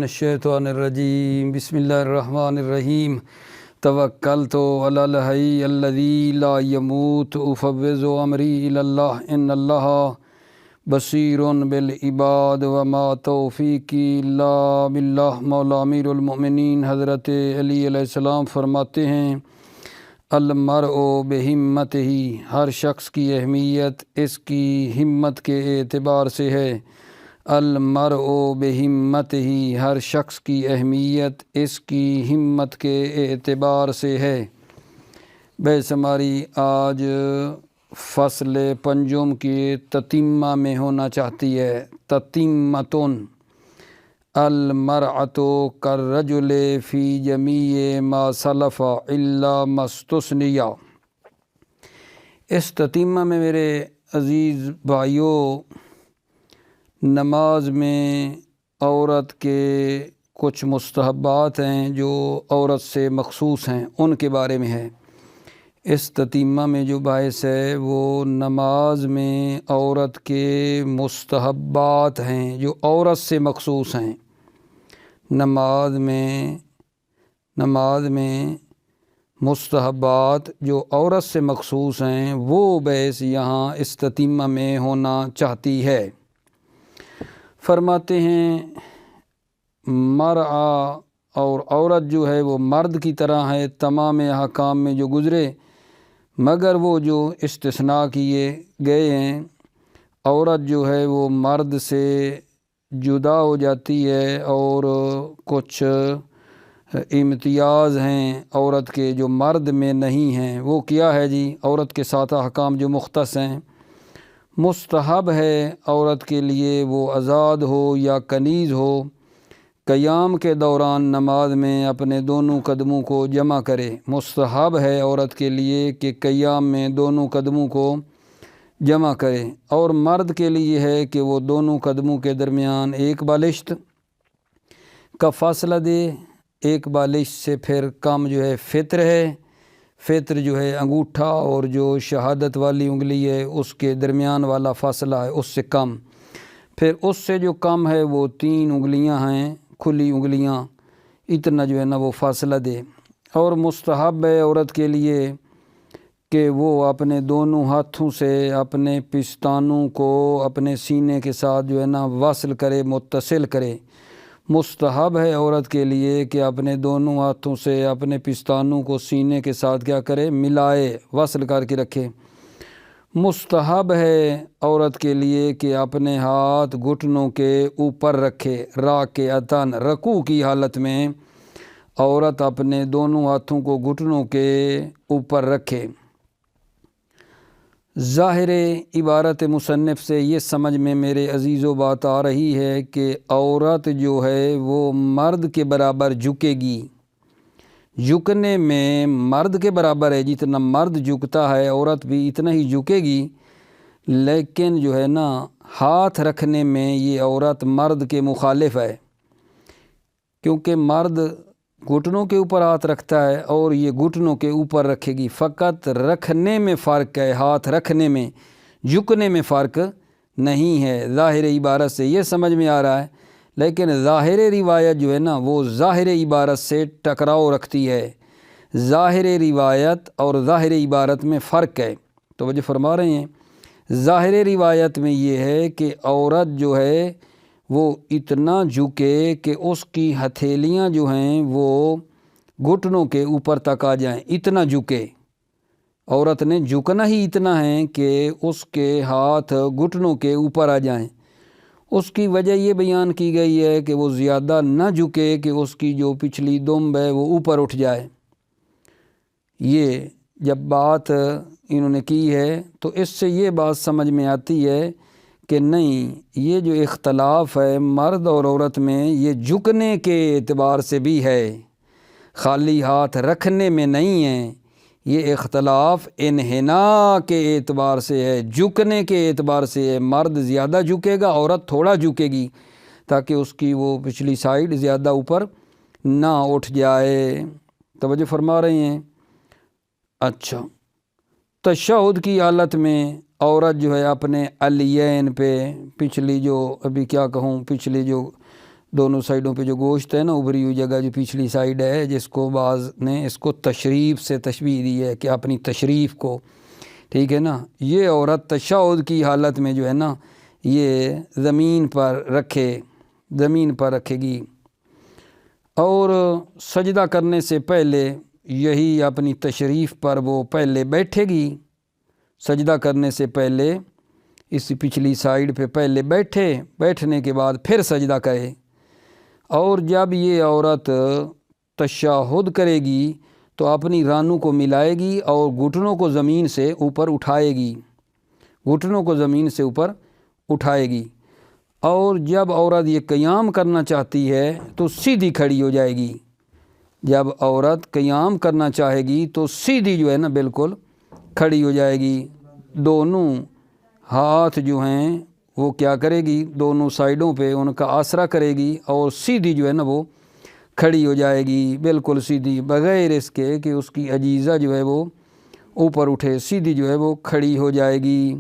الشیطان الرجیم بسم اللہ الرحمن الرحیم توکلت علی الحی الذی لا یموت افوض امری الی اللہ ان اللہ بصیر بالعباد وما توفیقی الا باللہ۔ مولا امیر المؤمنین حضرت علی علیہ السلام فرماتے ہیں المرء بہمتہ، ہر شخص کی اہمیت اس کی ہمت کے اعتبار سے ہے۔ المرء بہمتہ، ہر شخص کی اہمیت اس کی ہمت کے اعتبار سے ہے۔ بحث ہماری آج فصل پنجم کی تتمہ میں ہونا چاہتی ہے۔ تتمتن المرأۃ کالرجل فی جمیع ما سلف الا ما استثنی۔ اس تتمہ میں میرے عزیز بھائیوں، نماز میں عورت کے کچھ مستحبات ہیں جو عورت سے مخصوص ہیں، ان کے بارے میں ہے۔ اس تتمہ میں جو باعث ہے وہ نماز میں عورت کے مستحبات ہیں جو عورت سے مخصوص ہیں۔ نماز میں مستحبات جو عورت سے مخصوص ہیں وہ بحث یہاں اس تتمہ میں ہونا چاہتی ہے۔ فرماتے ہیں مرأہ، اور عورت جو ہے وہ مرد کی طرح ہے تمام احکام میں جو گزرے، مگر وہ جو استثناء کیے گئے ہیں۔ عورت جو ہے وہ مرد سے جدا ہو جاتی ہے، اور کچھ امتیاز ہیں عورت کے جو مرد میں نہیں ہیں۔ وہ کیا ہے جی؟ عورت کے 7 احکام جو مختص ہیں۔ مستحب ہے عورت کے لیے وہ آزاد ہو یا کنیز ہو، قیام کے دوران نماز میں اپنے دونوں قدموں کو جمع کرے۔ مستحب ہے عورت کے لیے کہ قیام میں دونوں قدموں کو جمع کرے، اور مرد کے لیے ہے کہ وہ دونوں قدموں کے درمیان ایک بالشت کا فاصلہ دے۔ ایک بالشت سے پھر کم جو ہے فطر ہے۔ فطر جو ہے انگوٹھا اور جو شہادت والی انگلی ہے اس کے درمیان والا فاصلہ ہے، اس سے کم۔ پھر اس سے جو کم ہے وہ 3 انگلیاں ہیں، کھلی انگلیاں، اتنا جو ہے نا وہ فاصلہ دے۔ اور مستحب ہے عورت کے لیے کہ وہ اپنے دونوں ہاتھوں سے اپنے پستانوں کو اپنے سینے کے ساتھ جو ہے نا وصل کرے، متصل کرے۔ مستحب ہے عورت کے لیے کہ اپنے دونوں ہاتھوں سے اپنے پستانوں کو سینے کے ساتھ کیا کرے؟ ملائے، وصل کر کے رکھے۔ مستحب ہے عورت کے لیے کہ اپنے ہاتھ گھٹنوں کے اوپر رکھے۔ راکعتن، رکوع کی حالت میں عورت اپنے دونوں ہاتھوں کو گھٹنوں کے اوپر رکھے۔ ظاہر عبارت مصنف سے یہ سمجھ میں میرے عزیزو بات آ رہی ہے کہ عورت جو ہے وہ مرد کے برابر جھکے گی۔ جھکنے میں مرد کے برابر ہے، جتنا مرد جھکتا ہے عورت بھی اتنا ہی جھکے گی، لیکن جو ہے نا ہاتھ رکھنے میں یہ عورت مرد کے مخالف ہے، کیونکہ مرد گھٹنوں کے اوپر ہاتھ رکھتا ہے اور یہ گھٹنوں کے اوپر رکھے گی۔ فقط رکھنے میں فرق ہے، ہاتھ رکھنے میں، جھکنے میں فرق نہیں ہے۔ ظاہر عبارت سے یہ سمجھ میں آ رہا ہے، لیکن ظاہر روایت جو ہے نا وہ ظاہر عبارت سے ٹکراؤ رکھتی ہے۔ ظاہر روایت اور ظاہر عبارت میں فرق ہے، توجہ فرما رہے ہیں۔ ظاہر روایت میں یہ ہے کہ عورت جو ہے وہ اتنا جھکے کہ اس کی ہتھیلیاں جو ہیں وہ گھٹنوں کے اوپر تک آ جائیں، اتنا جھکے۔ عورت نے جھکنا ہی اتنا ہے کہ اس کے ہاتھ گھٹنوں کے اوپر آ جائیں۔ اس کی وجہ یہ بیان کی گئی ہے کہ وہ زیادہ نہ جھکے کہ اس کی جو پچھلی دمب ہے وہ اوپر اٹھ جائے۔ یہ جب بات انہوں نے کی ہے تو اس سے یہ بات سمجھ میں آتی ہے کہ نہیں، یہ جو اختلاف ہے مرد اور عورت میں یہ جھکنے کے اعتبار سے بھی ہے، خالی ہاتھ رکھنے میں نہیں ہے۔ یہ اختلاف انحناء کے اعتبار سے ہے، جھکنے کے اعتبار سے ہے۔ مرد زیادہ جھکے گا، عورت تھوڑا جھکے گی، تاکہ اس کی وہ پچھلی سائیڈ زیادہ اوپر نہ اٹھ جائے۔ توجہ فرما رہے ہیں؟ اچھا، تشہد کی حالت میں عورت جو ہے اپنے الین پہ، پچھلی جو ابھی کیا کہوں، پچھلی جو دونوں سائیڈوں پہ جو گوشت ہے نا، ابھری ہوئی جگہ جو پچھلی سائیڈ ہے، جس کو بعض نے اس کو تشریف سے تشبیہ دی ہے کہ اپنی تشریف کو، ٹھیک ہے نا، یہ عورت تشہد کی حالت میں جو ہے نا یہ زمین پر رکھے گی، اور سجدہ کرنے سے پہلے یہی اپنی تشریف پر وہ پہلے بیٹھے گی، سجدہ کرنے سے پہلے اس پچھلی سائیڈ پہ پہلے بیٹھنے کے بعد پھر سجدہ کرے، اور جب یہ عورت تشہد کرے گی تو اپنی رانوں کو ملائے گی اور گھٹنوں کو زمین سے اوپر اٹھائے گی، اور جب عورت یہ قیام کرنا چاہتی ہے تو سیدھی کھڑی ہو جائے گی، جب عورت قیام کرنا چاہے گی تو سیدھی جو ہے نا بالکل کھڑی ہو جائے گی، دونوں ہاتھ جو ہیں وہ کیا کرے گی، دونوں سائیڈوں پہ ان کا آسرا کرے گی اور سیدھی جو ہے نا وہ کھڑی ہو جائے گی، بالکل سیدھی، بغیر اس کے کہ اس کی عجیزہ جو ہے وہ اوپر اٹھے، سیدھی جو ہے وہ کھڑی ہو جائے گی۔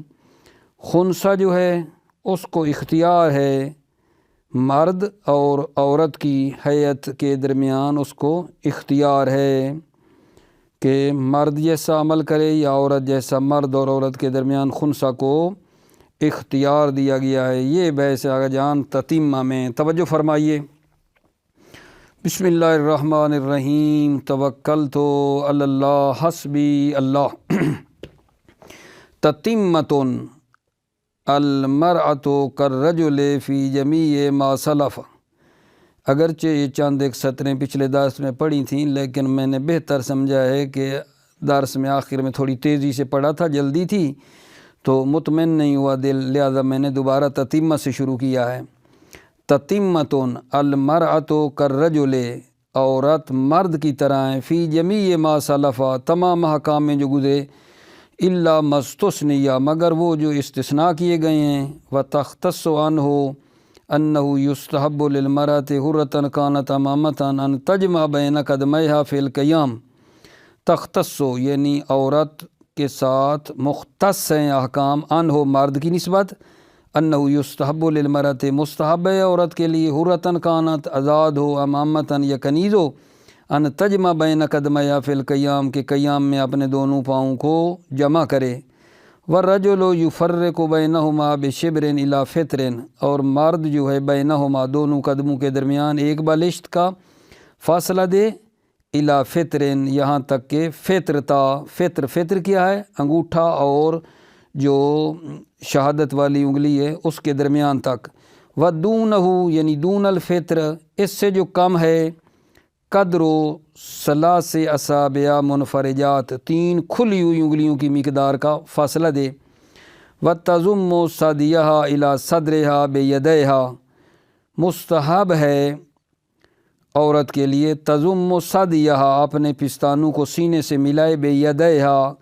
خنثی جو ہے اس کو اختیار ہے، مرد اور عورت کی حیت کے درمیان اس کو اختیار ہے کہ مرد جیسا عمل کرے یا عورت جیسا، مرد اور عورت کے درمیان خنثی کو اختیار دیا گیا ہے۔ یہ بحث آگے جان تتمہ میں توجہ فرمائیے۔ بسم اللہ الرحمن الرحیم، توکلت علی اللہ حسبی اللہ۔ تتمۃ المرأۃ کالرجل فی جمیع ما سلف۔ اگرچہ یہ چند ایک سطریں پچھلے درس میں پڑھی تھیں، لیکن میں نے بہتر سمجھا ہے کہ درس میں آخر میں تھوڑی تیزی سے پڑھا تھا، جلدی تھی تو مطمئن نہیں ہوا دل، لہذا میں نے دوبارہ تتمہ سے شروع کیا ہے۔ تتمۃ المرأۃ کالرجل، عورت مرد کی طرح ہے، فی جمیع ما سلف، تمام احکام میں جو گزرے، الا ما استثنی، مگر وہ جو استثناء کیے گئے ہیں، وتختص عنہ انہ یستحب للمرأۃ حرۃ کانت امامۃ ان تجمع بین قدمیہا فی القیام۔ تختص یعنی عورت کے ساتھ مختص ہیں احکام، عنہ مرد کی نسبت، انہ یستحب للمرأۃ مستحب ہے عورت کے لیے، حرۃ کانت آزاد ہو، امامۃ یا کنیز ہو، ان تجمع بین قدمیہا فی القیام کے قیام میں اپنے دونوں پاؤں کو جمع کرے۔ والرجل یفرق بینہما بشبر الی فطر، اور مرد جو ہے بینہما دونوں قدموں کے درمیان ایک بالشت کا فاصلہ دے، الی فطر یہاں تک کہ فطر تا، فطر کیا ہے، انگوٹھا اور جو شہادت والی انگلی ہے اس کے درمیان تک، ودونہ یعنی دون الفطر، اس سے جو کم ہے، قدر و ثلاث اصابع منفرجات، 3 کھلی ہوئی انگلیوں کی مقدار کا فاصلہ دے، وتضم ثدیہا الی صدرہا بیدیہا، مستحب ہے عورت کے لیے تضم ثدیہا، اپنے پستانوں کو سینے سے ملائے، بیدیہا،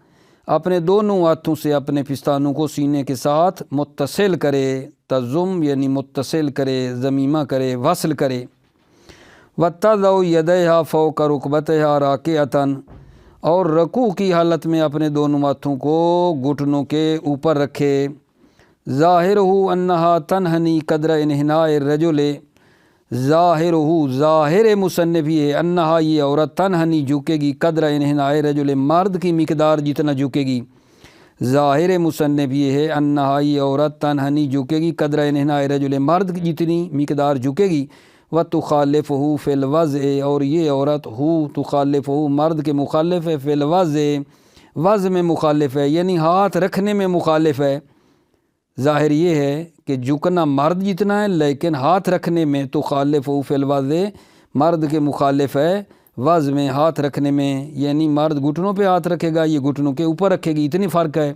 اپنے دونوں ہاتھوں سے اپنے پستانوں کو سینے کے ساتھ متصل کرے، تضم یعنی متصل کرے، ضمیمہ کرے، وصل کرے، وتضع یدیہا فوق رکبتہا راکعۃ، اور رکوع کی حالت میں اپنے دونوں ہاتھوں کو گھٹنوں کے اوپر رکھے، ظاہرہ انہا تنحنی قدر انحناء الرجل، ظاہر مصنف یہ ہے، انہا یہ عورت تنحنی جھکے گی، قدر انحناء الرجل مرد کی مقدار جتنا جھکے گی، ظاہر مصنف یہ ہے، انہا یہ عورت تنحنی جھکے گی، قدر انحناء الرجل مرد کی جتنی مقدار جھکے گی، وتخالفہ فی الوضع، اور یہ عورت تخالفہ مرد کے مخالف ہے، فی الوضع وضع میں مخالف ہے، یعنی ہاتھ رکھنے میں مخالف ہے۔ ظاہر یہ ہے کہ جھکنا مرد جتنا ہے، لیکن ہاتھ رکھنے میں تخالفہ فی الوضع مرد کے مخالف ہے، وضع میں ہاتھ رکھنے میں، یعنی مرد گھٹنوں پہ ہاتھ رکھے گا، یہ گھٹنوں کے اوپر رکھے گی، اتنی فرق ہے۔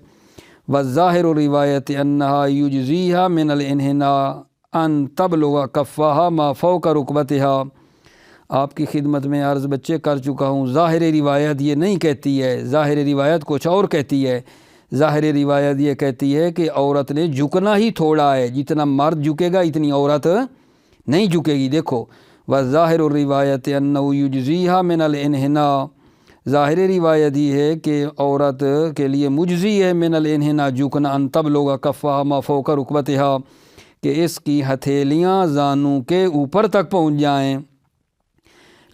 والظاہر روایت انہا یجزیہا من الانحناء ان تبلغ کفہا ما فوق رکبتہا، آپ کی خدمت میں عرض بچے کر چکا ہوں، ظاہر روایت یہ نہیں کہتی ہے، ظاہر روایت کچھ اور کہتی ہے، ظاہر روایت یہ کہتی ہے کہ عورت نے جھکنا ہی تھوڑا ہے، جتنا مرد جھکے گا اتنی عورت نہیں جھکے گی۔ دیکھو، وظاہر الروایت انہ یجزیہا من الانحناء، ظاہر روایت یہ ہے کہ عورت کے لیے مجزی ہے من الانحناء جھکنا، ان تبلغ کفہا ما فوق رکبتہا، کہ اس کی ہتھیلیاں زانوں کے اوپر تک پہنچ جائیں۔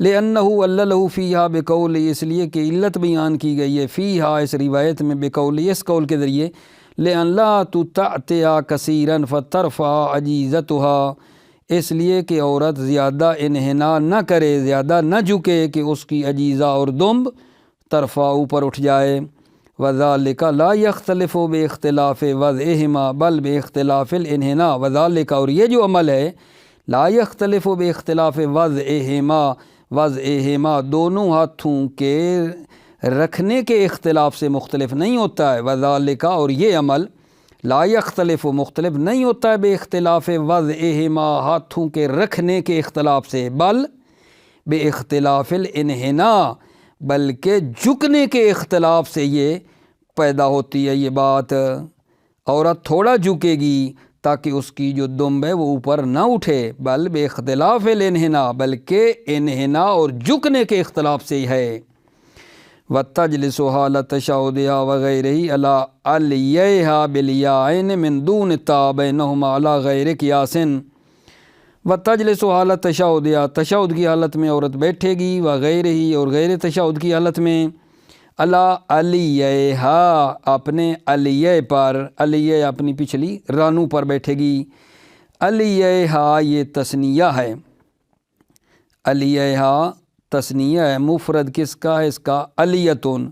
لِأَنَّهُ عَلَّلَهُ فِيهَا بِقَوْلِ، اس لیے کہ علت بیان کی گئی ہے فیہا اس روایت میں، بقول اس قول کے ذریعے، لِأَنْ لَا تُتَعْتِعَ كَثِيرًا فَتَرْفَعَ عَجِيزَتُهَا، اس لیے کہ عورت زیادہ انحنا نہ کرے، زیادہ نہ جھکے کہ اس کی عجیزہ اور دمب طرفہ اوپر اٹھ جائے۔ وَذَلِكَ لَا يَخْتَلِفُ بِاخْتِلَافِ وَضْعِهِمَا بَلْ بِاخْتِلَافِ الْإِنْحِنَاءِ، وَذَلِكَ اور یہ جو عمل ہے، لا يختلف باختلاف وضعہما دونوں ہاتھوں کے رکھنے کے اختلاف سے مختلف نہیں ہوتا ہے۔ وذالک اور یہ عمل لا یختلف مختلف نہیں ہوتا ہے باختلاف وضعہما ہاتھوں کے رکھنے کے اختلاف سے، بل باختلاف الانحناء بلکہ جھکنے کے اختلاف سے یہ پیدا ہوتی ہے یہ بات۔ عورت تھوڑا جھکے گی تاکہ اس کی جو دمب ہے وہ اوپر نہ اٹھے، بل باختلاف الانحناء بلکہ انحناء اور جھکنے کے اختلاف سے ہے۔ وَتَجْلِسُ حَالَ تَشَهُّدِهَا وَغَيْرِهِ عَلَى عَلْيَيْهَا بِالْيَاءَيْنِ مِنْ دُونِ تَاء بَيْنَهُمَا عَلَى غَيْرِ قِيَاسٍ۔ وَتَجْلِسُ حَالَ تَشَهُّدِهَا تشہد کی حالت میں عورت بیٹھے گی، وغیرہ اور غیر تشہد کی حالت میں، علی علیہا اپنے علیہ پر، علیہ اپنی پچھلی رانوں پر بیٹھے گی۔ علیہا یہ تثنیہ ہے، علیہا تثنیہ ہے، مفرد کس کا ہے؟ اس کا علیتن۔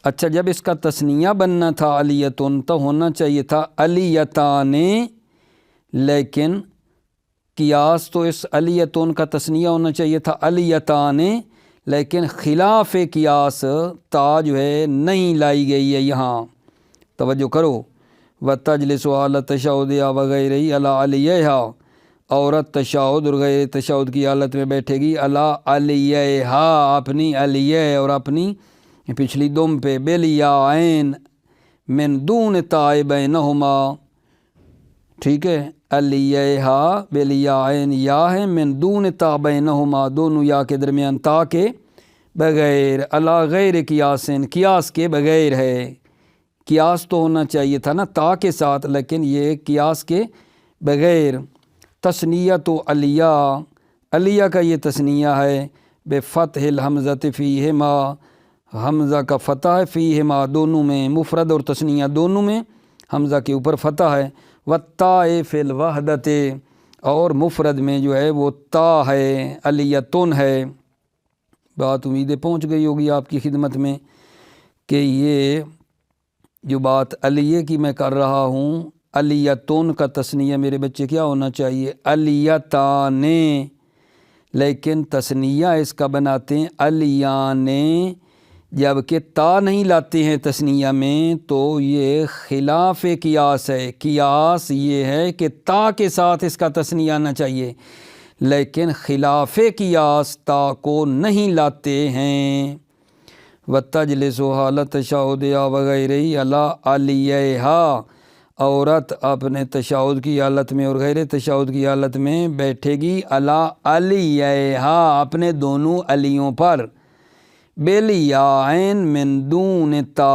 اچھا جب اس کا تثنیہ بننا تھا علیتن تو ہونا چاہیے تھا علیتان، لیکن قیاس تو اس علیتن کا تثنیہ ہونا چاہیے تھا علیتان، لیکن خلاف قیاس تا جو ہے نہیں لائی گئی ہے یہاں، توجہ کرو۔ وَتَجْلِسُ حَالَ تَشَهُّدِهَا وَغَيْرِهِ عَلَى عَلِيَّهَا عورت تشہد اور غیر تشہد کی حالت میں بیٹھے گی علی علیہا اپنی علیہ اور اپنی پچھلی دم پہ، بالیاءین من دون تاء بینہما، ٹھیک ہے، علیہا بالیاءین یا ہے، من دون تاء بینہما دونوں یا کے درمیان تا کے بغیر، علی غیر قیاسن قیاس کے بغیر ہے۔ قیاس تو ہونا چاہیے تھا نا تا کے ساتھ، لیکن یہ قیاس کے بغیر۔ تثنیہ تو علیہ، علیہ کا یہ تثنیہ ہے، بفتح الحمزۃ فیہما حمزہ کا فتح ہے، فیہما دونوں میں، مفرد اور تثنیہ دونوں میں حمزہ کے اوپر فتح ہے، والتاء فی الوحدۃ اور مفرد میں جو ہے وہ تا ہے، علیتن ہے۔ بات امیدیں پہنچ گئی ہوگی آپ کی خدمت میں کہ یہ جو بات علیہ کی میں کر رہا ہوں، علیتن کا تثنیہ میرے بچے کیا ہونا چاہیے؟ علیتان، لیکن تثنیہ اس کا بناتے ہیں علیان، جبکہ تا نہیں لاتے ہیں تثنیہ میں تو یہ خلاف قیاس ہے۔ قیاس یہ ہے کہ تا کے ساتھ اس کا تثنیہ آنا چاہیے، لیکن خلاف قیاس تا کو نہیں لاتے ہیں۔ وَتَجْلِسُ حَالَ تَشَهُّدِهَا وَغَيْرِهِ عَلَى عَلِيَّهَا عورت اپنے تشہد کی حالت میں اور غیر تشہد کی حالت میں بیٹھے گی علی علیہا اپنے دونوں علیوں پر، بالیاءین من دون تا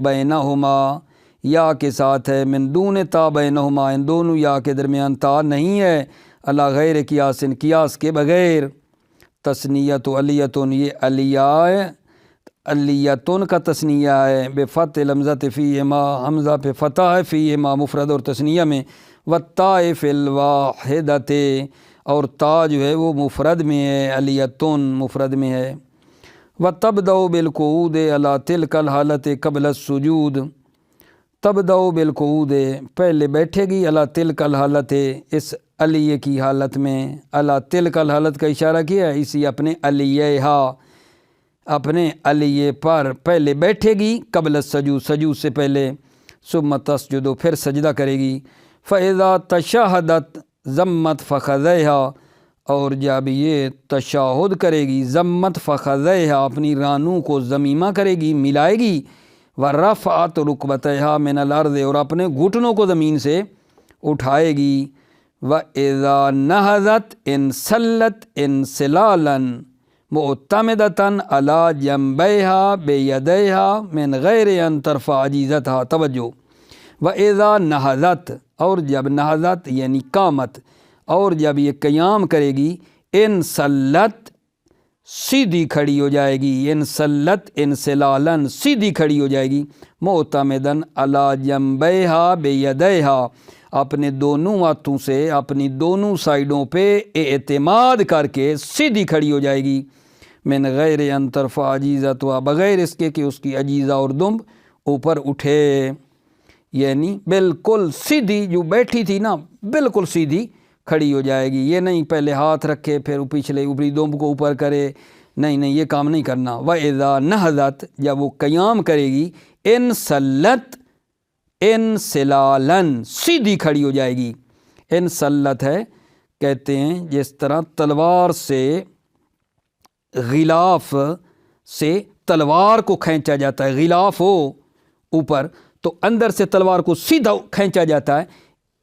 بینہما یا کے ساتھ ہے، من دون تا بینہما ان دونوں یا کے درمیان تا نہیں ہے، علی غیر قیاس قیاس کے بغیر۔ تثنیۃ علیتن یہ علیہ ہے، علیتن کا تثنیہ ہے، بفتح الحمزۃ فیہما حمزہ پہ فتح ہے، فیہما مفرد اور تثنیہ میں، والتاء فی الواحدۃ اور تا جو ہے وہ مفرد میں ہے، علیتن مفرد میں ہے۔ وتبدأ بالقعود علی تلک الحالۃ قبل السجود، تبدأ بالقعود پہلے بیٹھے گی علی تلک الحالۃ اس علیہ کی حالت میں، علی تلک الحالت کا اشارہ کیا ہے اسی اپنے علیہا اپنے علیہ پر پہلے بیٹھے گی، قبل السجود سجود سے پہلے، ثم تسجد پھر سجدہ کرے گی، فَإِذَا تَشَهَّدَتْ ضَمَّتْ فَخَذَيْهَا اور جب یہ تشہد کرے گی، ضمت فخذیہا اپنی رانوں کو ضمیمہ کرے گی، ملائے گی، ورفعت رکبتیہا من الارض اور اپنے گھٹنوں کو زمین سے اٹھائے گی، وَإِذَا نَهَضَتْ انسلت انسلالا معتمدتاً علی جنبیہا بیدیہا من غیر ان ترفع عجیزتہا، توجہ، وَإِذَا نَهَضَتْ، اور جب نہضت یعنی قامت، اور جب یہ قیام کرے گی، انسلت سیدھی کھڑی ہو جائے گی، انسلت انسلالن سیدھی کھڑی ہو جائے گی، معتمدن علی جنبیہا بیدیہا، اپنے دونوں ہاتھوں سے اپنی دونوں سائیڈوں پہ اعتماد کر کے سیدھی کھڑی ہو جائے گی، من غیر ان ترفع عجیزتها، بغیر اس کے کہ اس کی عجیزہ اور دمب اوپر اٹھے، یعنی بالکل سیدھی جو بیٹھی تھی نا بالکل سیدھی کھڑی ہو جائے گی، یہ نہیں پہلے ہاتھ رکھے پھر پچھلے اوپری دمب کو اوپر کرے، نہیں یہ کام نہیں کرنا۔ وَإِذَا نَهَضَتْ، جب وہ قیام کرے گی، انسلت انسلالن سیدھی کھڑی ہو جائے گی۔ انسلت ہے کہتے ہیں جس طرح تلوار سے غلاف سے تلوار کو کھینچا جاتا ہے، غلاف ہو اوپر تو اندر سے تلوار کو سیدھا کھینچا جاتا ہے،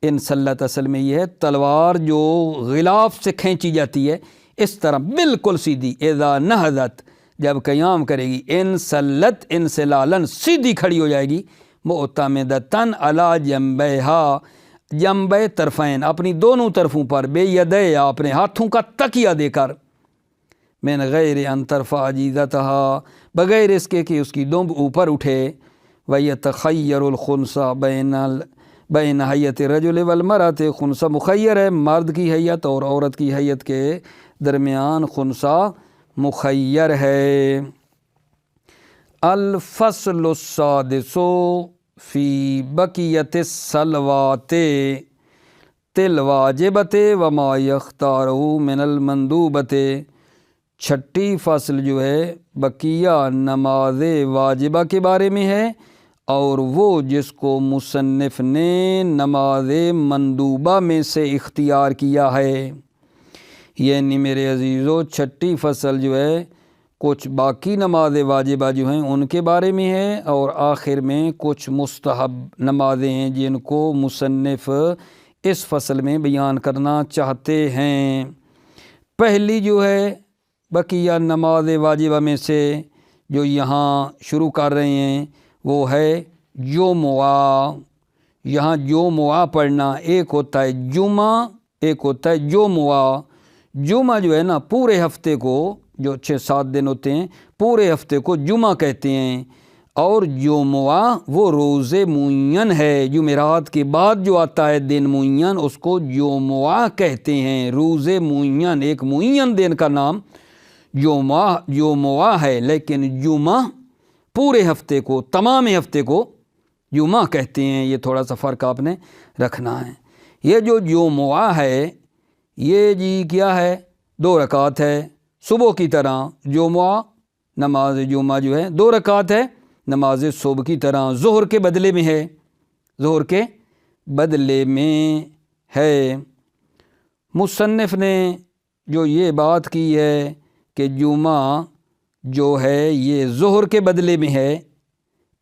انسلت اصل میں یہ ہے تلوار جو غلاف سے کھینچی جاتی ہے، اس طرح بالکل سیدھی۔ اذا نہضت، جب قیام کرے گی، انسلت انسلالن سیدھی کھڑی ہو جائے گی، معتمدتن علی جنبیہا، جنبے طرفین اپنی دونوں طرفوں پر، بے یدیہا اپنے ہاتھوں کا تکیہ دے کر، من غیر ان ترفع عجیزتہا بغیر اس کے کہ اس کی دمب اوپر اٹھے، وَيَتَخَيَّرُ الْخُنْسَ بین حیت الرجل والمرأۃ، خنثی مخیر ہے مرد کی حیت اور عورت کی حیت کے درمیان خنثی مخیر ہے۔ الفصل السادس فی بقیت الصلوات الواجبۃ وما یختارہ من المندوبۃ، چھٹی فصل جو ہے بقیہ نماز واجبہ کے بارے میں ہے، اور وہ جس کو مصنف نے نماز مندوبہ میں سے اختیار کیا ہے، یعنی میرے عزیزو چھٹی فصل جو ہے کچھ باقی نماز واجبہ جو ہیں ان کے بارے میں ہے، اور آخر میں کچھ مستحب نمازیں ہیں جن کو مصنف اس فصل میں بیان کرنا چاہتے ہیں۔ پہلی جو ہے بقیہ نماز واجبہ میں سے جو یہاں شروع کر رہے ہیں وہ ہے جمعہ۔ یہاں جمعہ پڑھنا، ایک ہوتا ہے جمعہ ایک ہوتا ہے جمعہ۔ جمعہ جو ہے نا پورے ہفتے کو، جو 6-7 دن ہوتے ہیں پورے ہفتے کو جمعہ کہتے ہیں، اور جمعہ وہ روز معین ہے، جمعرات کے بعد جو آتا ہے دن معین اس کو جمعہ کہتے ہیں، روز معین، ایک معین دن کا نام جمعہ ہے، لیکن جمعہ پورے ہفتے کو، تمام ہفتے کو جمعہ کہتے ہیں، یہ تھوڑا سا فرق آپ نے رکھنا ہے۔ یہ جو جمعہ ہے یہ جی کیا ہے، 2 رکعت ہے صبح کی طرح، جمعہ نماز جمعہ جو ہے 2 رکعت ہے نماز صبح کی طرح، ظہر کے بدلے میں ہے، ظہر کے بدلے میں ہے۔ مصنف نے جو یہ بات کی ہے کہ جمعہ جو ہے یہ ظہر کے بدلے میں ہے،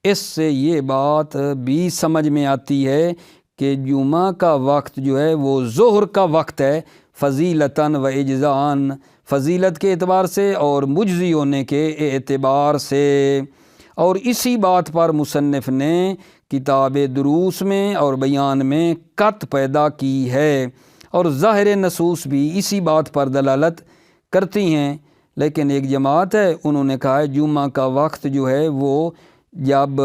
اس سے یہ بات بھی سمجھ میں آتی ہے کہ جمعہ کا وقت جو ہے وہ ظہر کا وقت ہے، فضیلتاً و اجزاءً، فضیلت کے اعتبار سے اور مجزی ہونے کے اعتبار سے، اور اسی بات پر مصنف نے کتاب دروس میں اور بیان میں قط پیدا کی ہے، اور ظاہر نصوص بھی اسی بات پر دلالت کرتی ہیں، لیکن ایک جماعت ہے انہوں نے کہا ہے جمعہ کا وقت جو ہے وہ جب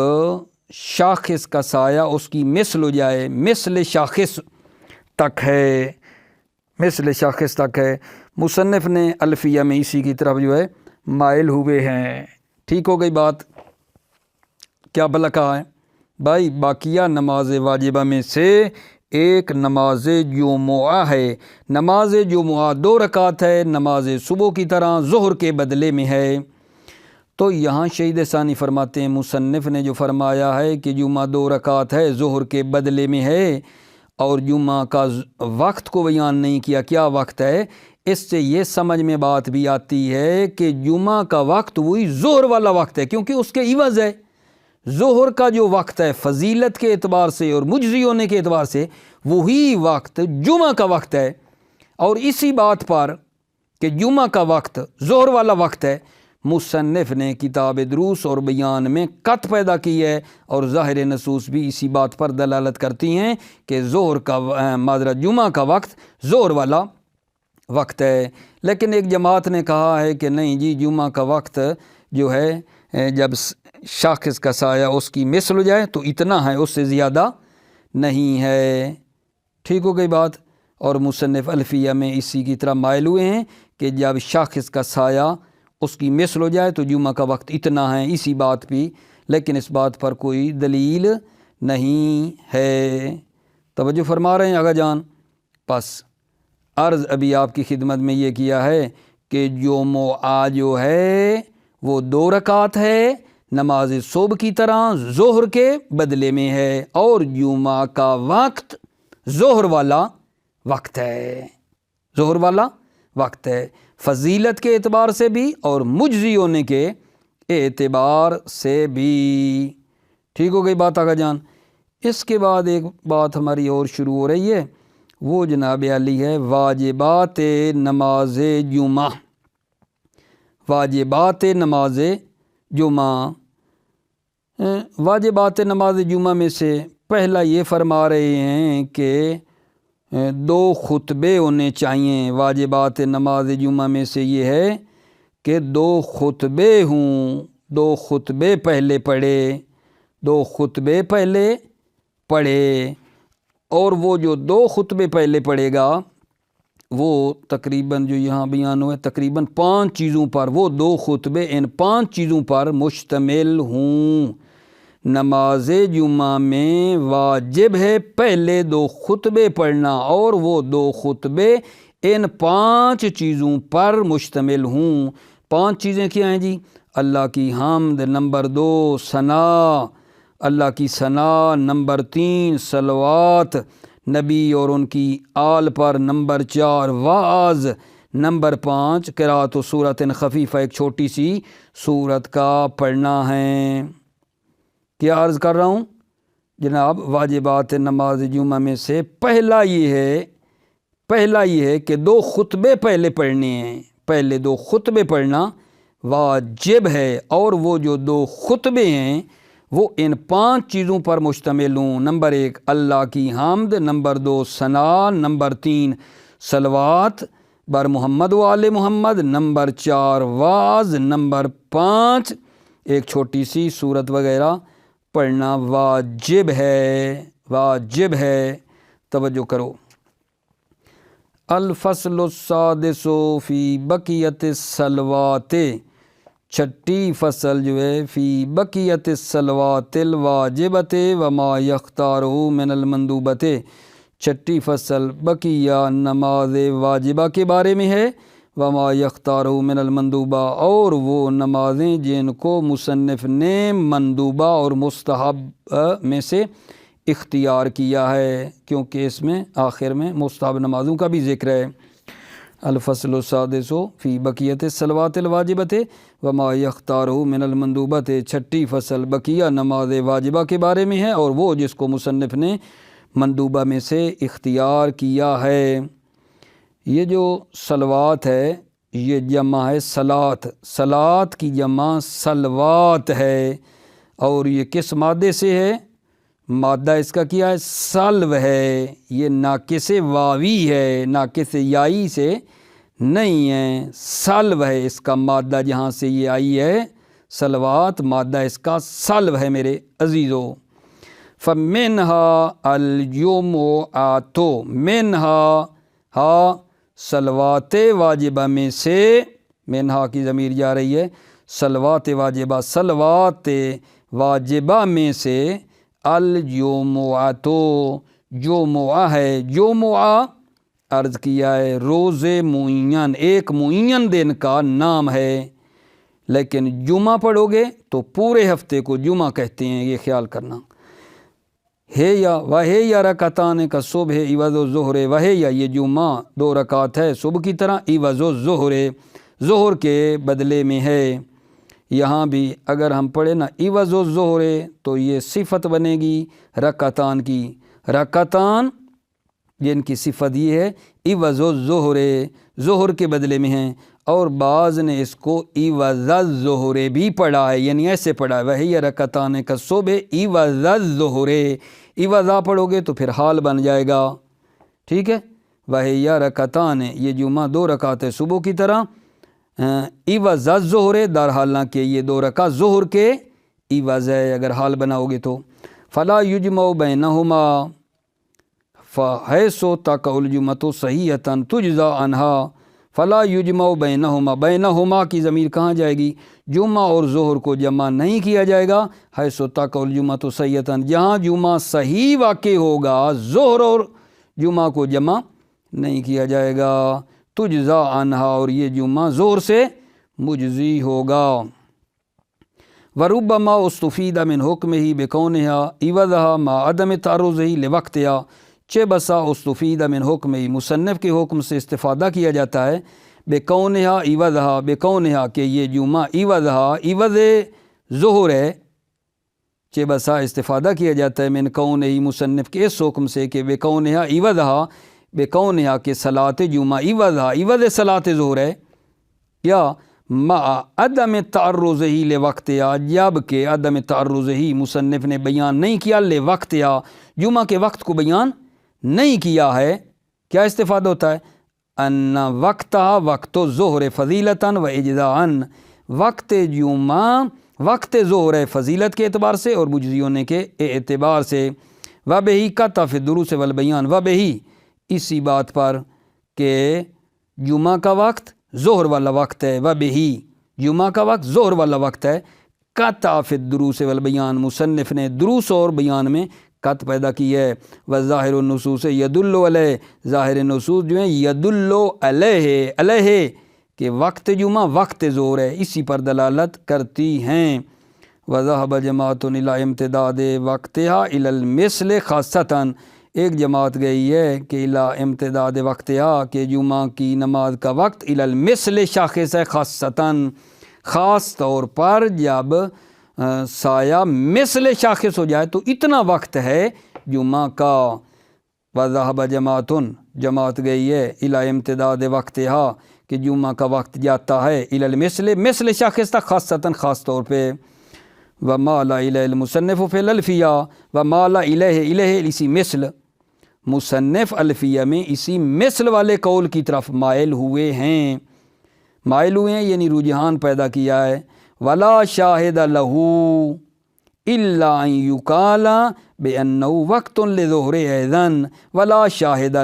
شاخص کا سایہ اس کی مثل ہو جائے، مثل شاخص تک ہے، مثل شاخص تک ہے۔ مصنف نے الفیہ میں اسی کی طرف جو ہے مائل ہوئے ہیں۔ ٹھیک ہو گئی بات؟ کیا بھلا کہا ہے بھائی؟ باقیہ نماز واجبہ میں سے ایک نماز جمعہ ہے، نماز جمعہ 2 رکعت ہے، نماز صبح کی طرح ظہر کے بدلے میں ہے۔ تو یہاں شہید ثانی فرماتے ہیں مصنف نے جو فرمایا ہے کہ جمعہ 2 رکعت ہے ظہر کے بدلے میں ہے، اور جمعہ کا وقت کو بیان نہیں کیا کیا وقت ہے، اس سے یہ سمجھ میں بات بھی آتی ہے کہ جمعہ کا وقت وہی ظہر والا وقت ہے، کیونکہ اس کے عوض ہے۔ ظہر کا جو وقت ہے فضیلت کے اعتبار سے اور مجزی ہونے کے اعتبار سے وہی وقت جمعہ کا وقت ہے، اور اسی بات پر کہ جمعہ کا وقت ظہر والا وقت ہے، مصنف نے کتاب دروس اور بیان میں قط پیدا کی ہے، اور ظاہر نصوص بھی اسی بات پر دلالت کرتی ہیں کہ ظہر کا معذرت جمعہ کا وقت ظہر والا وقت ہے۔ لیکن ایک جماعت نے کہا ہے کہ نہیں جی، جمعہ کا وقت جو ہے جب شاخص کا سایہ اس کی مثل ہو جائے تو اتنا ہے، اس سے زیادہ نہیں ہے۔ ٹھیک ہو گئی بات؟ اور مصنف الفیہ میں اسی کی طرح مائل ہوئے ہیں کہ جب شاخص کا سایہ اس کی مثل ہو جائے تو جمعہ کا وقت اتنا ہے، اسی بات پہ، لیکن اس بات پر کوئی دلیل نہیں ہے۔ توجہ فرما رہے ہیں آغا جان؟ پس عرض ابھی آپ کی خدمت میں یہ کیا ہے کہ جمعہ جو ہے وہ 2 رکعت ہے، نماز صبح کی طرح ظہر کے بدلے میں ہے، اور جمعہ کا وقت ظہر والا وقت ہے، ظہر والا وقت ہے، فضیلت کے اعتبار سے بھی اور مجزی ہونے کے اعتبار سے بھی۔ ٹھیک ہو گئی بات آغا جان؟ اس کے بعد ایک بات ہماری اور شروع ہو رہی ہے، وہ جناب علی ہے واجبات نماز جمعہ۔ واجبات نماز جمعہ، واجبات نماز جمعہ میں سے پہلا یہ فرما رہے ہیں کہ 2 خطبے ہونے چاہیے۔ واجبات نماز جمعہ میں سے یہ ہے کہ 2 خطبے ہوں، 2 خطبے پہلے پڑھے، 2 خطبے پہلے پڑھے، اور وہ جو 2 خطبے پہلے پڑھے گا وہ تقریباً جو یہاں بیان ہوئے تقریباً 5 چیزوں پر، وہ 2 خطبے ان 5 چیزوں پر مشتمل ہوں۔ نماز جمعہ میں واجب ہے پہلے 2 خطبے پڑھنا، اور وہ 2 خطبے ان 5 چیزوں پر مشتمل ہوں۔ 5 چیزیں کیا ہیں جی؟ اللہ کی حمد، نمبر 2 ثنا اللہ کی ثنا، نمبر 3 صلوات نبی اور ان کی آل پر، نمبر 4 وعظ، نمبر 5 قرأت سورۃ خفیفہ، ایک چھوٹی سی سورت کا پڑھنا ہے۔ کیا عرض کر رہا ہوں جناب؟ واجبات نماز جمعہ میں سے پہلا یہ ہے کہ 2 خطبے پہلے پڑھنے ہیں، پہلے 2 خطبے پڑھنا واجب ہے، اور وہ جو 2 خطبے ہیں وہ ان 5 چیزوں پر مشتمل ہوں۔ نمبر 1 اللہ کی حمد، نمبر 2 ثنا، نمبر 3 صلوات بر محمد و آل محمد، نمبر 4 وعظ، نمبر 5 ایک چھوٹی سی سورت وغیرہ پڑھنا واجب ہے، واجب ہے۔ توجہ کرو۔ الفصل السادس فی بقیت الصلوات، 6ٹی فصل جو ہے فی بقیت الصلوات الواجبۃ وما یختارہ من المندوبۃ، 6ٹی فصل بقیہ نماز واجبہ کے بارے میں ہے، وما یختارہ من المندوبہ، اور وہ نمازیں جن کو مصنف نے مندوبہ اور مستحب میں سے اختیار کیا ہے، کیونکہ اس میں آخر میں مستحب نمازوں کا بھی ذکر ہے۔ الفصل السادس فی بقیت الصلوات الواجبۃ وما یختارہ من المندوبۃ، 6ٹی فصل بقیہ نماز واجبہ کے بارے میں ہے، اور وہ جس کو مصنف نے مندوبہ میں سے اختیار کیا ہے۔ یہ جو صلوات ہے یہ جمع ہے صلات، صلات کی جمع صلوات ہے، اور یہ کس مادے سے ہے؟ مادہ اس کا کیا ہے؟ سلو ہے، یہ ناقص واوی ہے، ناقص یائی سے نہیں ہے، سلو ہے اس کا مادہ، جہاں سے یہ آئی ہے صلوات، مادہ اس کا سلو ہے میرے عزیزو۔ فَمِنْهَا الْجُمُعَةُ، منہا صلوات واجبہ میں سے، منہا کی ضمیر جا رہی ہے صلوات واجبہ، صلوات واجبہ میں سے، الجمعۃ جمعہ ہے، جمعہ عرض کیا ہے روز معین، ایک معین دن کا نام ہے، لیکن جمعہ پڑھو گے تو پورے ہفتے کو جمعہ کہتے ہیں، یہ خیال کرنا ہے۔ یا وہے یا رکعتان کا صبح عوض الظہر، وہے یا یہ جمعہ 2 رکعت ہے صبح کی طرح، عوض الظہر ظہر کے بدلے میں ہے۔ یہاں بھی اگر ہم پڑھیں نا عوض الظہر تو یہ صفت بنے گی رکعتان کی، رکعتان جن کی صفت یہ ہے عوض الظہر، ظہر کے بدلے میں ہیں، اور بعض نے اس کو عوض الظہر بھی پڑھا ہے، یعنی ایسے پڑھا ہے وہی رکعتان کالصبح عوض الظہر، عوضا پڑھو گے تو پھر حال بن جائے گا، ٹھیک ہے، وہی رکعتان، یہ جمعہ 2 رکعت صبح کی طرح، عوض الظہر، در حالانکہ یہ 2 رکعت ظہر کے عوض ہے اگر حال بناؤ گے تو، فلا یجمع بینہما فحیث تقع الجمعۃ صحیحۃ تجزی عنہا، فلا یجمع بینہما، بینہما کی ضمیر کہاں جائے گی؟ جمعہ اور ظہر کو جمع نہیں کیا جائے گا، حیث تقع الجمعۃ صحیحۃ، جہاں جمعہ صحیح واقع ہوگا ظہر اور جمعہ کو جمع نہیں کیا جائے گا، تجزی عنہا، اور یہ جمعہ ظہر سے مجزی ہوگا۔ وربما استفید من حکمہ بکونہا عوضہا مع عدم تعرضہ لوقتہا، چہ بسا استفید من حکمہ، مصنف کے حکم سے استفادہ کیا جاتا ہے، بکونہا عوضہا، بکونہا کہ یہ جمعہ عوضہا، عوض ظہر ہے، چہ بسا استفادہ کیا جاتا ہے من کونہ، مصنف کے اس حکم سے کہ بکونہا عوضہا، بکونہا کہ صلاۃ جمعہ عوضہا، عوض صلاۃ ظہر ہے، یا مع عدم تعرضہ لوقتہا، جب کہ عدم تعرضہ مصنف نے بیان نہیں کیا لوقتہا، جمعہ کے وقت کو بیان نہیں کیا ہے، کیا استفادہ ہوتا ہے؟ ان وقتہا وقت الظہر فضیلتاً و اجزاءً، وقت جمعہ وقت ظہر ہے فضیلت کے اعتبار سے اور مجزی ہونے کے اعتبار سے، وبہی قطع فی الدروس والبیان، وبہی اسی بات پر کہ جمعہ کا وقت ظہر والا وقت ہے، وبہی جمعہ کا وقت ظہر والا وقت ہے، قطع فی الدروس والبیان، مصنف نے دروس اور بیان میں قط پیدا کی ہے، وظاہر النصوص یدل علیہ، ظاہر نصوص جو ہیں یدل علیہ، علیہ کہ وقت جمعہ وقت ظہر ہے، اسی پر دلالت کرتی ہیں۔ وذهب جماعت الی امتداد وقتها الی المثل خاصتاً، ایک جماعت گئی ہے کہ الی امتداد وقتها کہ جمعہ کی نماز کا وقت الی المثل شاخص ہے، خاصتاً خاص طور پر جب سایہ مثل شاخص ہو جائے تو اتنا وقت ہے جمعہ کا۔ وذهب جماعت گئی ہے الی امتداد وقتها کہ جمعہ کا وقت جاتا ہے الی المثل، مثل شاخص تک، خاصتاً خاص طور پہ۔ ومال الیہ المصنف فی الالفیہ، ومال الیہ اسی مثل، مصنف الفیہ میں اسی مثل والے قول کی طرف مائل ہوئے ہیں، یعنی رجحان پیدا کیا ہے۔ ولا شاہد لہ الا ان یقال بانہ وقت لظہر ایضاً، ولا شاہد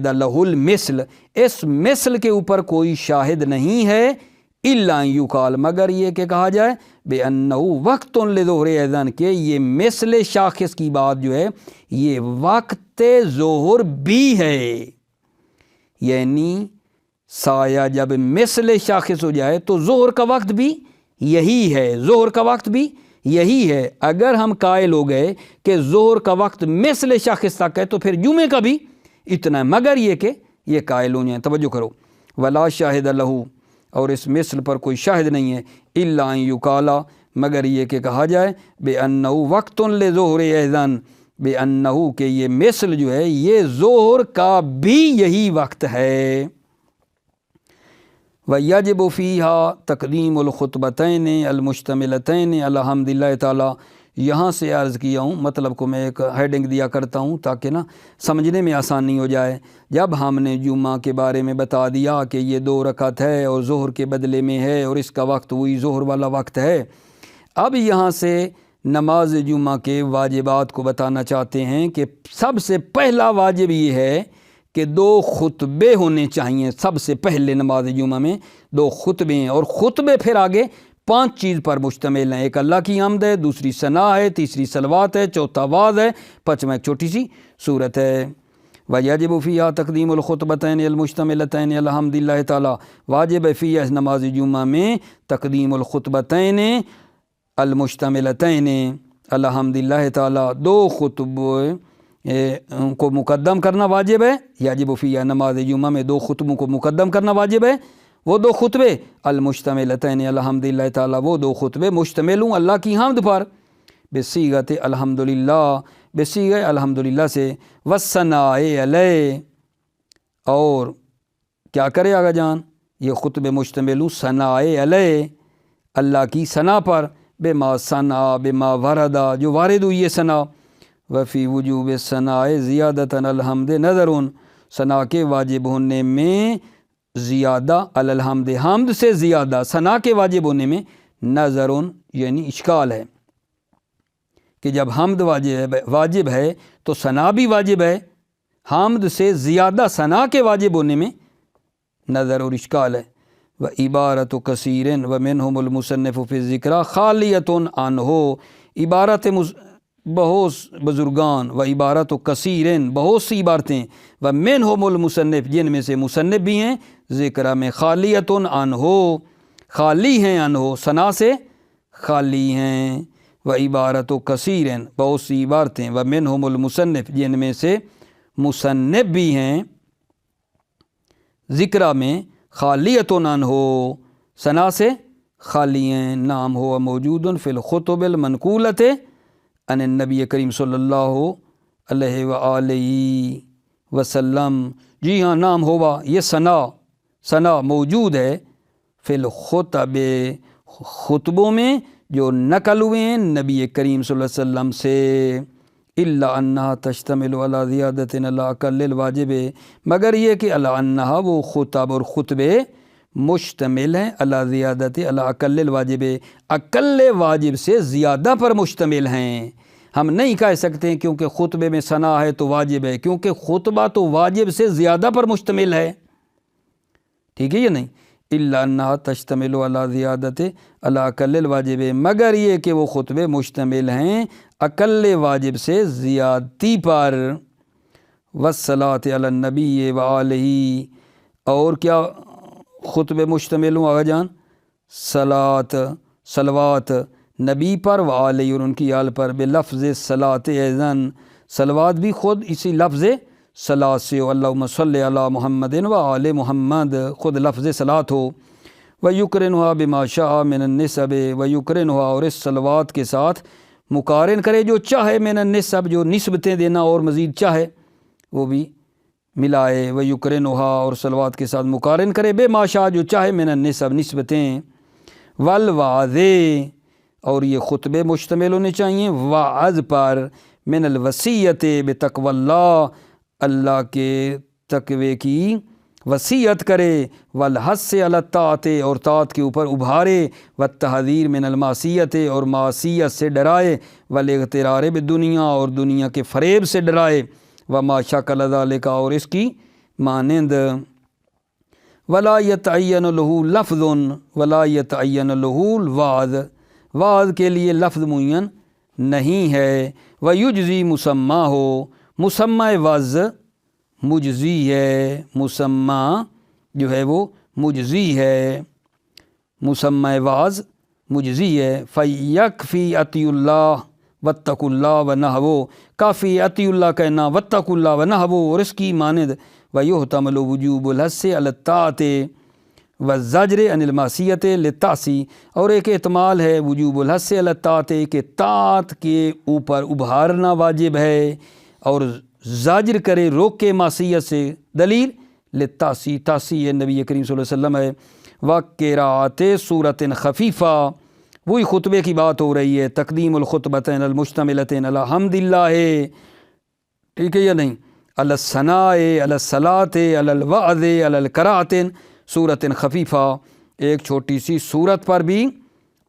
لہ المثل، اس مثل کے اوپر کوئی شاہد نہیں ہے، الا ان یقال مگر یہ کہ کہا جائے بانہ وقت لظہر ایضاً کہ یہ مثل شاخص کی بات جو ہے یہ وقت ظہر بھی ہے، یعنی سایہ جب مثل شاخص ہو جائے تو ظہر کا وقت بھی یہی ہے، ظہر کا وقت بھی یہی ہے۔ اگر ہم قائل ہو گئے کہ ظہر کا وقت مثل شاخص تک ہے تو پھر جمعے کا بھی اتنا ہے، مگر یہ کہ یہ قائل ہو جائیں، توجہ کرو، ولا شاہد لہ، اور اس مثل پر کوئی شاہد نہیں ہے، الا ان یقال مگر یہ کہ کہا جائے بانہ وقت لظہر ایضاً، بانہ کہ یہ مثل جو ہے یہ ظہر کا بھی یہی وقت ہے۔ وَيَجِبُ فِيهَا تَقْدِيمُ الْخُطْبَتَيْنِ الْمُشْتَمِلَتَيْنِ عَلَى حَمْدِ اللَّهِ تعالیٰ، یہاں سے عرض کیا ہوں، مطلب کو میں ایک ہیڈنگ دیا کرتا ہوں تاکہ نا سمجھنے میں آسانی ہو جائے۔ جب ہم نے جمعہ کے بارے میں بتا دیا کہ یہ 2 رکعت ہے اور ظہر کے بدلے میں ہے اور اس کا وقت وہی ظہر والا وقت ہے، اب یہاں سے نماز جمعہ کے واجبات کو بتانا چاہتے ہیں کہ سب سے پہلا واجب یہ ہے کہ 2 خطبے ہونے چاہیے، سب سے پہلے نماز جمعہ میں 2 خطبے ہیں، اور خطبے پھر آگے 5 چیز پر مشتمل ہیں، ایک اللہ کی حمد ہے، دوسری ثنا ہے، تیسری صلوات ہے، چوتھا واعظ ہے، 5واں ایک چھوٹی سی صورت ہے۔ وَيَجِبُ فِيهَا تَقْدِيمُ الْخُطْبَتَيْنِ الْمُشْتَمِلَتَيْنِ عَلَى حَمْدِ اللَّهِ تعالیٰ، واجب ہے فیہ اس نماز جمعہ میں تقدیم الخطبتین المشتملتین علی حمد اللہ تعالیٰ، 2 خطبوں کو مقدم کرنا واجب ہے، یجب فیہ نماز جمعہ میں 2 خطبوں کو مقدم کرنا واجب ہے، وہ 2 خطبے المشتملتین علی حمد اللہ تعالیٰ، وہ 2 خطبے مشتمل ہوں اللہ کی حمد پر۔ بصیغت الحمدللہ، بصیغہ الحمدللہ سے، والثناء علیہ، اور کیا کرے آگا جان، یہ خطبہ مشتمل ثناء علیہ، اللہ کی ثنا پر، بما ثنا بما وردا، جو وارد ہوئی ہے ثنا، وفی وجوب ثناء زیادتاً الحمد نظر، ثنا کے واجب ہونے میں زیادہ الحمد، حمد سے زیادہ ثنا کے واجب ہونے میں نظر یعنی اشکال ہے کہ جب حمد واجب ہے تو ثنا بھی واجب ہے، حمد سے زیادہ ثنا کے واجب ہونے میں نظر اور اشکال ہے۔ وعبارت کثیر ومنہم المصنف فی الذکر خالیۃ عنہ، عبارت بہت بزرگان، و عبارت کثیر بہت سی عبارتیں، ومنہم المصنف جن میں سے مصنف بھی ہیں، ذکر میں خالیۃ عنہ خالی ہیں، عنہ ثنا سے خالی ہیں، و عبارت کثیر بہت سی عبارتیں، ومنہم المصنف جن میں سے مصنف بھی ہیں، ذکر میں خالیۃ عنہ ثنا سے خالی ہیں، نام ہوا موجود فی الخطب المنقولۃ عن النبی کریم صلی اللہ علیہ وآلہ وسلم، جی ہاں نام ہوا یہ ثنا موجود ہے فی الخطب خطبوں میں جو نقل ہوئے ہیں نبی کریم صلی اللہ علیہ وسلم سے، الا انہا تشتمل علی زیادت علی اقل الواجب، مگر یہ کہ الا انہا وہ خطب اور خطبے مشتمل ہیں علی زیادت علی اقل الواجب، اقل واجب سے زیادہ پر مشتمل ہیں۔ ہم نہیں کہہ سکتے کیونکہ خطبے میں ثنا ہے تو واجب ہے، کیونکہ خطبہ تو واجب سے زیادہ پر مشتمل ہے، ٹھیک ہے یا نہیں، الا انہا تشتمل علی زیادت علی اقل الواجب، مگر یہ کہ وہ خطبے مشتمل ہیں اقل واجب سے زیادتی پر، والصلاۃ علی النبی وآلہ، اور کیا خطبے مشتمل ہوں آغا جان، صلوات نبی پر، وآلہ اور ان کی آل پر، بلفظ صلاۃ ایضاً، صلوات بھی خود اسی لفظ صلاۃ سے، اللہم صلی علی محمد وآل محمد خود لفظ صلاۃ ہو، ویقرنھا بما شاء من النسب، ویقرنھا اور اس صلوات کے ساتھ مقارن کرے جو چاہے، من النسب جو نسبتیں دینا اور مزید چاہے وہ بھی ملائے، ویقرنھا اور صلوات کے ساتھ مقارن کرے، بما شاء جو چاہے، من النسب نسبتیں، والوعظ اور یہ خطبے مشتمل ہونے چاہیے وعظ پر، من الوصیت بتقوی اللہ اللہ کے تقوی کی وصیت کرے، والحث علی الطاعت اور طاعت کے اوپر ابھارے، والتحذیر من المعصیت اور معصیت سے ڈرائے، والاغترار بالدنیا اور دنیا کے فریب سے ڈرائے، وما شکل ذلک اور اس کی مانند، ولا یتعین لہ لفظ ولا یتعین لہ الوعظ، وعظ کے لیے لفظ معین نہیں ہے، ویجزی مسمہ ہو، مسمہ وعظ مجزی ہے، مسمہ جو ہے وہ مجزی ہے، مسمہ وعظ مجزی ہے، فیکفی اطیع اللہ واتقوا اللہ ونہو، کافی اطیع اللہ کہنا، واتقوا اللہ ونہو اور اس کی مانند، ویحتمل وجوب الحث علی الطاعت والزجر عن المعصیت للتعصی، اور ایک احتمال ہے وجوب الحث علی الطاعت کہ طاعت کے اوپر ابھارنا واجب ہے اور زاجر کرے روکے معصیت سے، دلیل للتعصی، تعصی نبی کریم صلی اللہ علیہ وسلم ہے، وقراءت سورۃ خفیفہ، وہی خطبے کی بات ہو رہی ہے، تقدیم الخطبتین المشتملتین علی حمد اللہ، ٹھیک ہے یا نہیں، علی الثناء علی الصلاۃ علی الوعظ علی القراءۃ سورۃ خفیفہ، ایک چھوٹی سی سورت پر بھی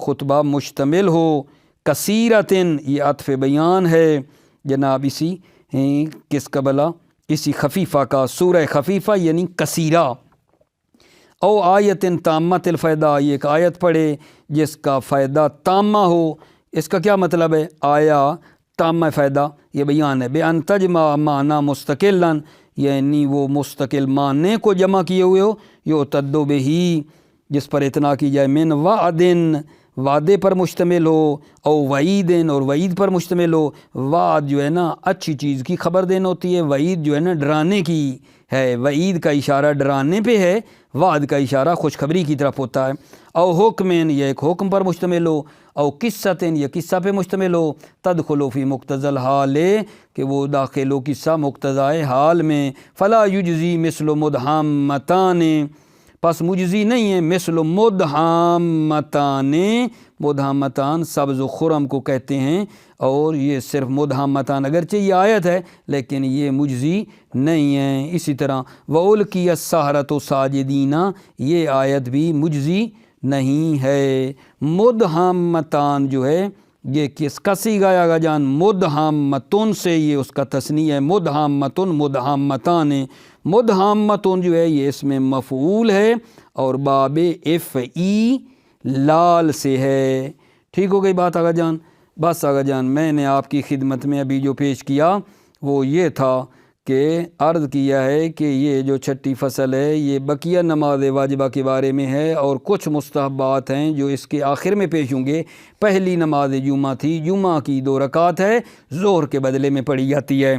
خطبہ مشتمل ہو، کثیرۃ یہ عطف بیان ہے جناب اسی کس کا بلا، اسی خفیفہ کا، سورہ خفیفہ یعنی کثیرہ، او آیت تامت الفائدہ، یہ ایک آیت پڑھے جس کا فائدہ تامہ ہو، اس کا کیا مطلب ہے، آیا تامہ فائدہ یہ بیان ہے، بأن تجمع معنی مستقلا، یعنی وہ مستقل معنی کو جمع کیے ہوئے ہو، یعتد بہی جس پر اتنا کی جائے، من وعدن وعدے پر مشتمل ہو، او وعیدن اور وعید پر مشتمل ہو، وعد جو ہے نا اچھی چیز کی خبر دینا ہوتی ہے، وعید جو ہے نا ڈرانے کی ہے، وعید کا اشارہ ڈرانے پہ ہے، وعد کا اشارہ خوشخبری کی طرف ہوتا ہے۔ او حکمین یہ ایک حکم پر مشتمل ہو، او قصتین یہ قصہ پہ مشتمل ہو، تدخلو فی مقتضی الحال کہ وہ داخل ہو قصہ مقتضائے حال میں، فلا یجزی مثل مدہامتان پس مجزی نہیں ہے مثل مدہامتان، مدہامتان سبز و خرم کو کہتے ہیں، اور یہ صرف مدہامتان اگرچہ یہ آیت ہے لیکن یہ مجزی نہیں ہے۔ اسی طرح وَأُلْقِيَ السَّحَرَةُ سَاجِدِينَ یہ آیت بھی مجزی نہیں ہے۔ مدہامتان جو ہے یہ کس کا صیغہ ہے آغا جان؟ مدہامتن سے، یہ اس کا تثنیہ ہے، مدہامتن مدہامتان۔ مدہامتن جو ہے یہ اس میں مفعول ہے اور باب افعیلال سے ہے۔ ٹھیک ہو گئی بات آغا جان؟ بس آغا جان میں نے آپ کی خدمت میں ابھی جو پیش کیا وہ یہ تھا کہ عرض کیا ہے کہ یہ جو چھٹی فصل ہے یہ بقیہ نماز واجبہ کے بارے میں ہے، اور کچھ مستحبات ہیں جو اس کے آخر میں پیش ہوں گے۔ پہلی نماز جمعہ تھی، جمعہ کی 2 رکعت ہے، ظہر کے بدلے میں پڑھی جاتی ہے،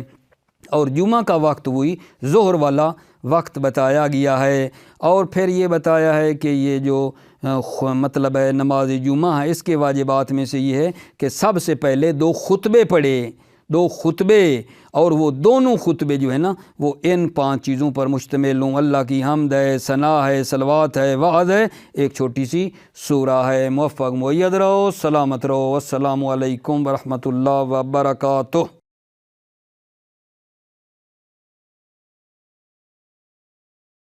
اور جمعہ کا وقت وہی ظہر والا وقت بتایا گیا ہے۔ اور پھر یہ بتایا ہے کہ یہ جو مطلب ہے نماز جمعہ ہے اس کے واجبات میں سے یہ ہے کہ سب سے پہلے 2 خطبے پڑھے، 2 خطبے، اور وہ دونوں خطبے جو ہے نا وہ ان 5 چیزوں پر مشتمل ہوں۔ اللہ کی حمد ہے، ثنا ہے، صلوات ہے، وعظ ہے، ایک چھوٹی سی سورہ ہے۔ موفق مؤید رہو، سلامت رہو، السلام علیکم ورحمۃ اللہ وبرکاتہ۔